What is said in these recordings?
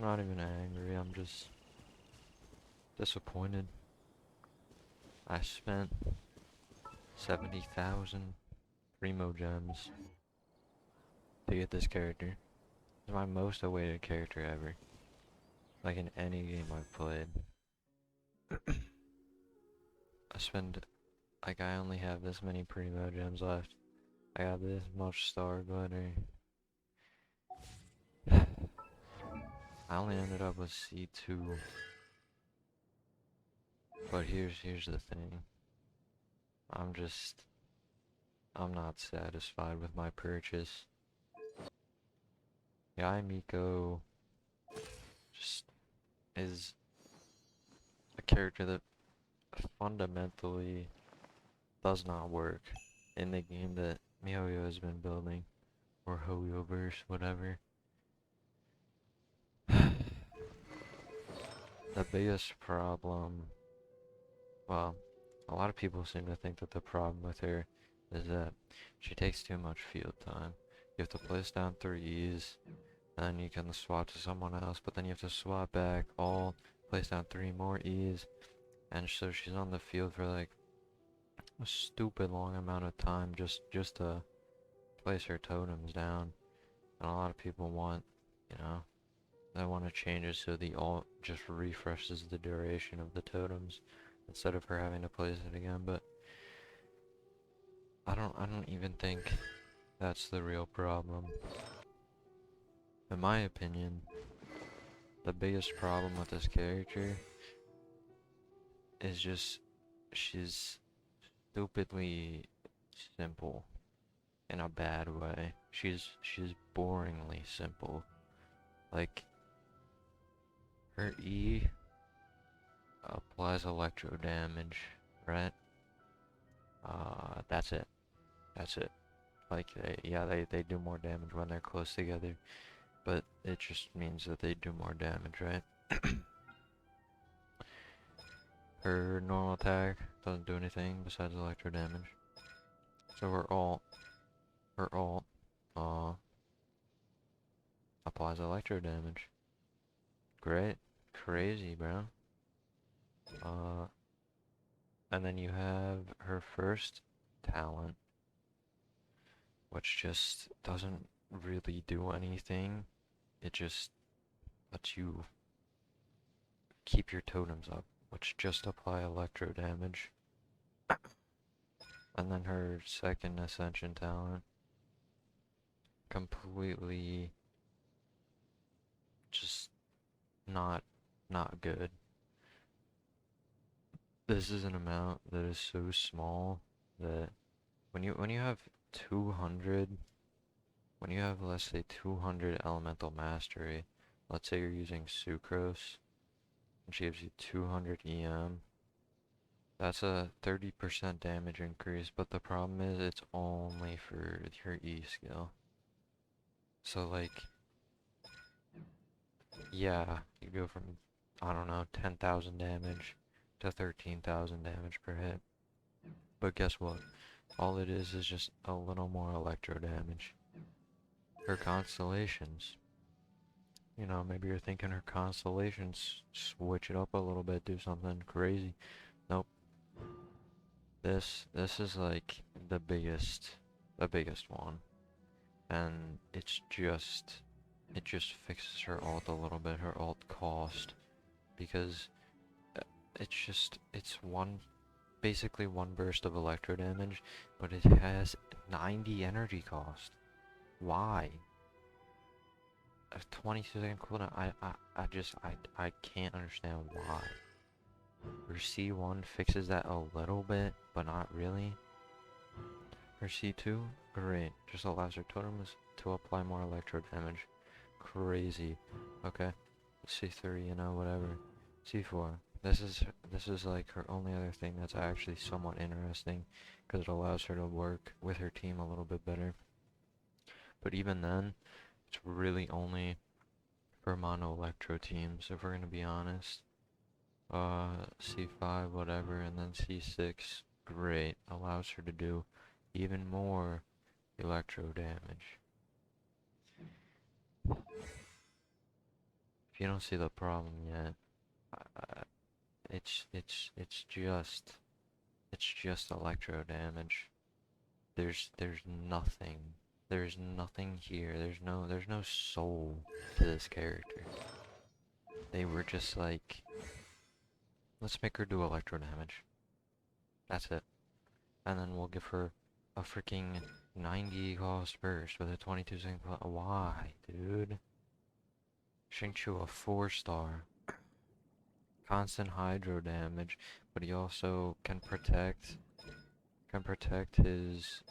I'm not even angry, I'm just disappointed. I spent 70,000 Primo gems to get this character. It's my most awaited character ever. Like in any game I've played. I spend, like I only have this many Primo gems left. I got this much star glitter. I only ended up with C2. But here's the thing. I'm not satisfied with my purchase. Yae Miko just is a character that fundamentally does not work in the game that MiHoYo has been building, or HoYoverse, whatever. The biggest problem, well, a lot of people seem to think that the problem with her is that she takes too much field time. You have to place down 3Es, and then you can swap to someone else, but then you have to swap back, all, place down 3 more Es, and so she's on the field for like a stupid long amount of time just to place her totems down. And a lot of people want, you know, they want to change it so the alt just refreshes the duration of the totems instead of her having to place it again, but I don't even think that's the real problem. In my opinion, the biggest problem with this character is just she's stupidly simple in a bad way. She's boringly simple. Like her E applies electro damage, right? That's it. That's it. Like, they do more damage when they're close together, but it just means that they do more damage, right? Her normal attack doesn't do anything besides electro damage. So her alt, applies electro damage. Great. Crazy, bro. And then you have her first talent, which just doesn't really do anything. It just lets you keep your totems up, which just apply electro damage. And then her second ascension talent, completely just not good. This is an amount that is so small that when you have 200, when you have, let's say, 200 elemental mastery, let's say you're using Sucrose and she gives you 200 EM, that's a 30% damage increase, but the problem is it's only for your E skill. So like, yeah, you go from, I don't know, 10,000 damage to 13,000 damage per hit. But guess what? All it is just a little more electro damage. Her constellations. You know, maybe you're thinking her constellations, switch it up a little bit, do something crazy. Nope. This is like the biggest one. And it just fixes her alt a little bit, her alt cost. Because it's basically one burst of electro damage, but it has 90 energy cost. Why? A 22-second cooldown, I can't understand why. Her C1 fixes that a little bit, but not really. Her C2, great, just allows her totems to apply more electro damage. Crazy. Okay, C3, you know, whatever. C4. This is like her only other thing that's actually somewhat interesting, because it allows her to work with her team a little bit better. But even then, it's really only for mono electro teams, if we're gonna be honest. C5, whatever, and then C6, great, allows her to do even more electro damage. If you don't see the problem yet, uh, it's just electro damage. There's nothing. There's nothing here. There's no soul to this character. They were just like, let's make her do electro damage. That's it. And then we'll give her a freaking 90 cost burst with a 22-second. Why, dude? Xingqiu a 4-star. Constant hydro damage, but he also can protect his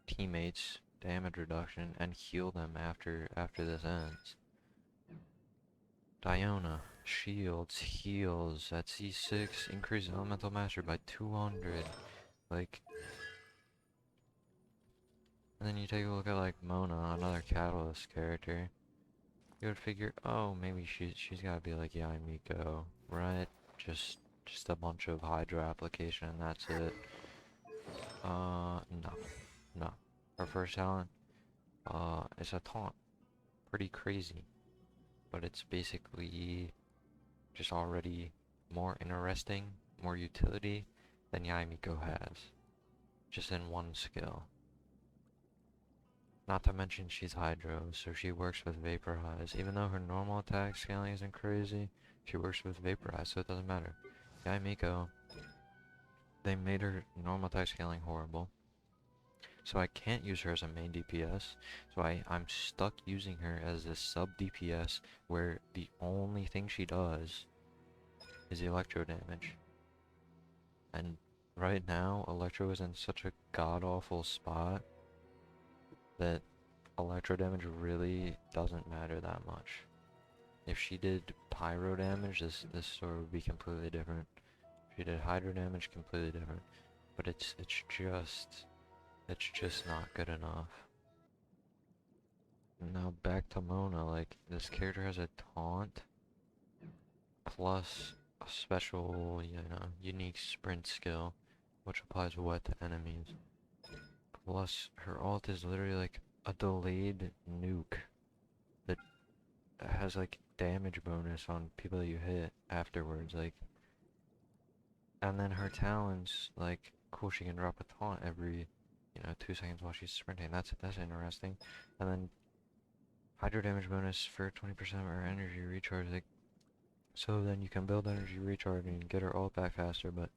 teammates' damage reduction and heal them after this ends. Diona, shields, heals at C6, increase elemental mastery by 200. Like, and then you take a look at like Mona, another catalyst character. You would figure, oh, maybe she's gotta be like Yae Miko, right? Just a bunch of hydro application and that's it. No. Her first talent, is a taunt. Pretty crazy. But it's basically just already more interesting, more utility than Yae Miko has. Just in one skill. Not to mention she's hydro, so she works with vaporize. Even though her normal attack scaling isn't crazy, she works with vaporize, so it doesn't matter. Yae Miko, they made her normal attack scaling horrible. So I can't use her as a main DPS, so I'm stuck using her as a sub DPS where the only thing she does is electro damage. And right now, Electro is in such a god-awful spot that electro damage really doesn't matter that much. If she did pyro damage, this story would be completely different. If she did hydro damage, completely different. But it's just not good enough. Now back to Mona, like, this character has a taunt, plus a special, unique sprint skill, which applies wet to enemies. Plus, her ult is literally like a delayed nuke that has like damage bonus on people that you hit afterwards, like, and then her talents, like, cool, she can drop a taunt every 2 seconds while she's sprinting. That's interesting. And then hydro damage bonus for 20% of her energy recharge. Like, so then you can build energy recharge and get her ult back faster. But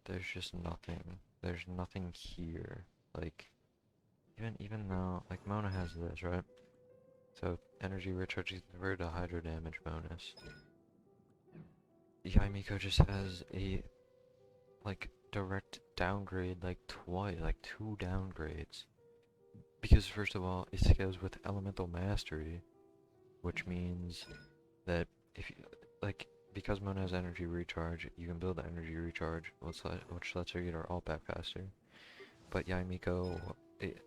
there's just nothing. There's nothing here. Like, even though like Mona has this, right? So energy recharge is converted to hydro damage bonus. Yae Miko just has a like direct downgrade, like twice, like 2 downgrades. Because first of all, it scales with elemental mastery, which means that if you like, because Mona has energy recharge, you can build the energy recharge, which lets her get her ult back faster. But Yae Miko,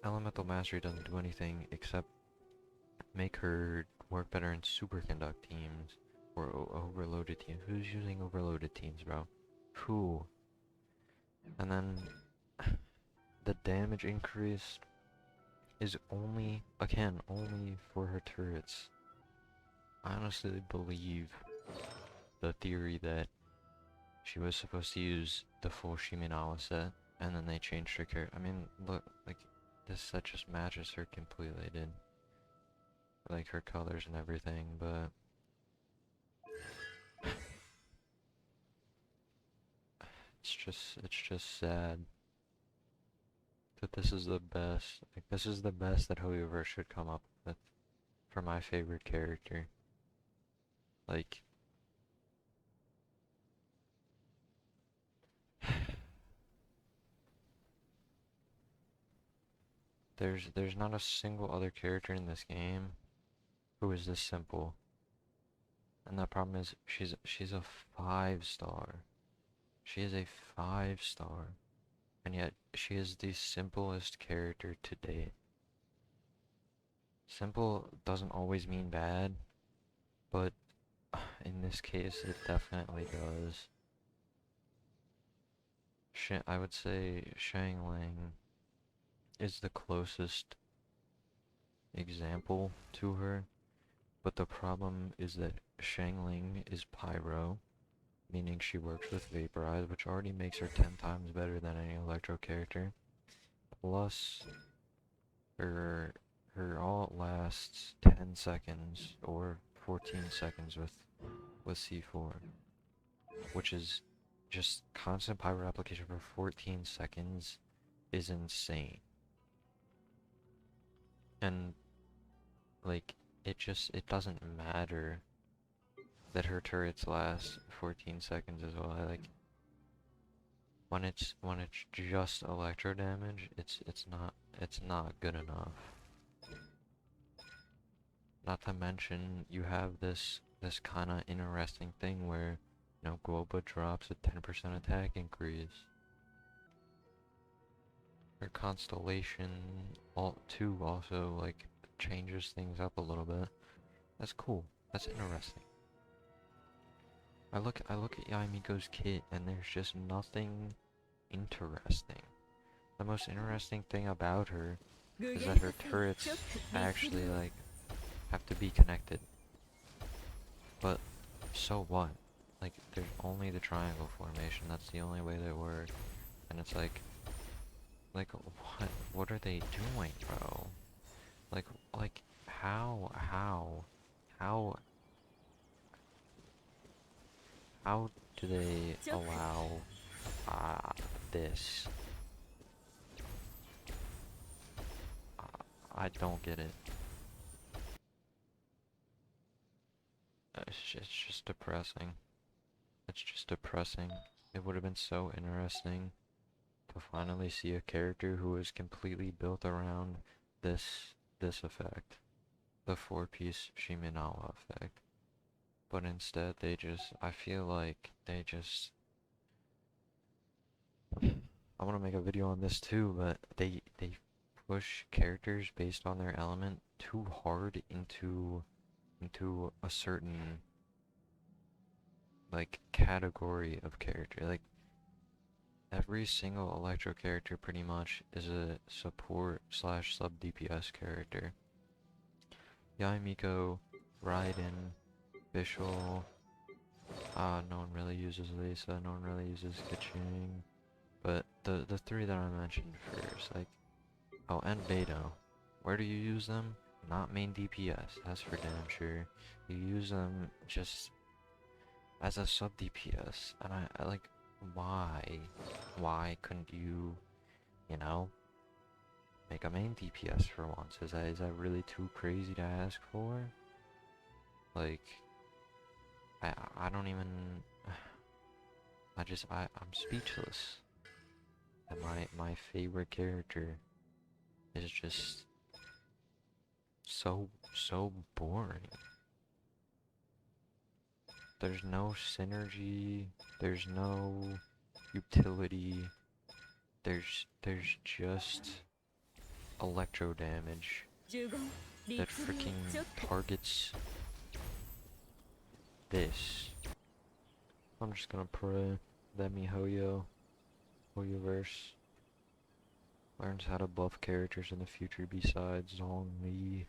elemental mastery doesn't do anything except make her work better in superconduct teams or overloaded teams. Who's using overloaded teams, bro? Who? And then the damage increase is only, again, only for her turrets. I honestly believe the theory that she was supposed to use the full Shiminawa set, and then they changed her character. I mean, look, like, this set just matches her completely, dude. Like, her colors and everything, but it's just sad that this is the best. Like, this is the best that Hoyoverse should come up with for my favorite character. Like, there's not a single other character in this game who is this simple. And the problem is she's a 5-star. She is a 5-star. And yet she is the simplest character to date. Simple doesn't always mean bad, but in this case it definitely does. I would say Xiangling is the closest example to her, but the problem is that Xiangling is Pyro, meaning she works with Vaporize, which already makes her 10 times better than any Electro character. Plus, her ult lasts 10 seconds or 14 seconds with C4, which is just constant Pyro application for 14 seconds is insane. And like it doesn't matter that her turrets last 14 seconds as well. When it's just electro damage, it's not good enough. Not to mention you have this kind of interesting thing where Guoba drops a 10% attack increase. Her Constellation Alt 2 also like changes things up a little bit. That's cool. That's interesting. I look at Yae Miko's kit and there's just nothing interesting. The most interesting thing about her is that her turrets actually like have to be connected. But so what? Like there's only the triangle formation. That's the only way they work. And it's like what are they doing, bro? Like how do they allow this? I don't get it. It's just depressing. It's just depressing. It would have been so interesting to finally see a character who is completely built around this effect, the 4-piece Shiminawa effect. But instead I feel like they just I want to make a video on this too, but they push characters based on their element too hard into a certain like category of character. Like every single Electro character pretty much is a support / sub DPS character. Yae Miko, Raiden, Vishal, no one really uses Lisa, no one really uses Kaching. But the three that I mentioned first, like, oh, and Beto. Where do you use them? Not main DPS, that's for damn sure. You use them just as a sub DPS, and I like, why couldn't you, make a main DPS for once? Is that really too crazy to ask for? Like, I don't even, I'm speechless. And my favorite character is just so boring. There's no synergy, there's no utility, there's just electro damage that freaking targets this. I'm just gonna pray that Hoyoverse learns how to buff characters in the future besides Zhongli.